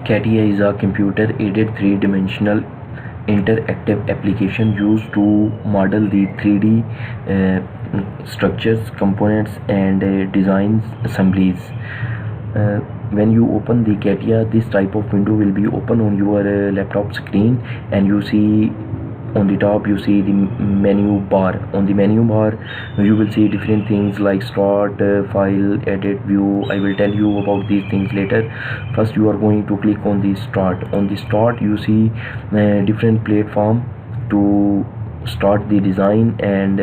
CATIA is a computer-aided three-dimensional interactive application used to model the 3D structures, components, and design assemblies. When you open the CATIA, this type of window will be open on your laptop screen, and you see on the top you see the menu bar. On the menu bar you will see different things like start, file, edit, view. I will tell you about these things later. First you are going to click on the start. On the start you see different platform to start the design, and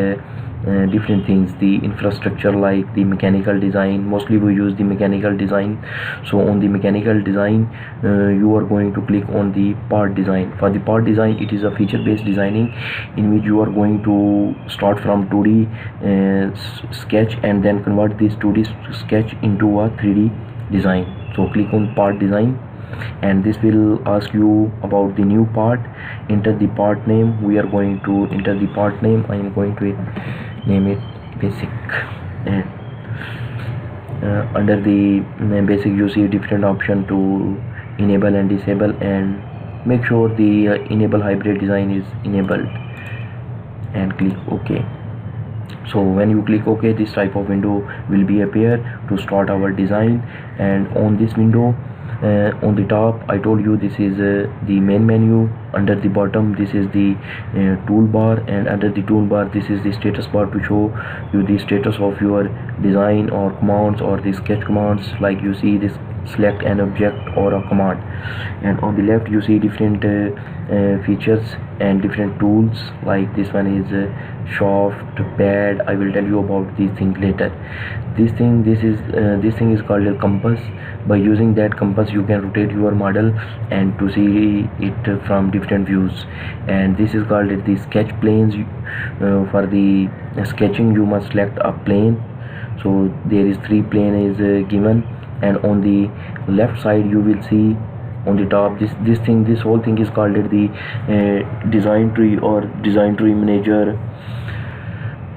different things, the infrastructure like the mechanical design. Mostly we use the mechanical design. So on the mechanical design you are going to click on the part design. For the part design, it is a feature based designing in which you are going to start from 2D sketch and then convert this 2D sketch into a 3D design. So click on part design, and this will ask you about the new part. Enter the part name. We are going to enter the part name. I am going to name it basic, and under the basic you see different option to enable and disable, and make sure the enable hybrid design is enabled and click OK. So when you click OK, this type of window will be appear to start our design. And on this window, on the top I told you this is the main menu. Under the bottom this is the toolbar, and under the toolbar this is the status bar to show you the status of your design or commands or the sketch commands. Like you see this select an object or a command, and on the left you see different features and different tools. Like this one is shaft, pad. I will tell you about these things later. This thing is called a compass. By using that compass you can rotate your model and to see it from different views. And this is called the sketch planes. For the sketching you must select a plane. So there is 3 plane is given, and on the left side you will see on the top this whole thing is called the design tree or design tree manager.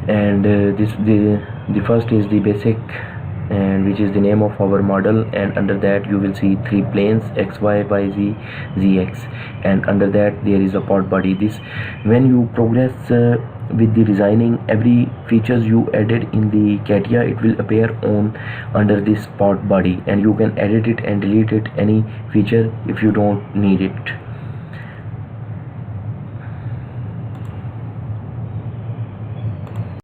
And the first is the basic, and which is the name of our model, and under that you will see 3 planes x, y, z, zx, and under that there is a part body. This when you progress with the designing, every features you added in the CATIA, it will appear on under this part body, and you can edit it and delete it any feature if you don't need it.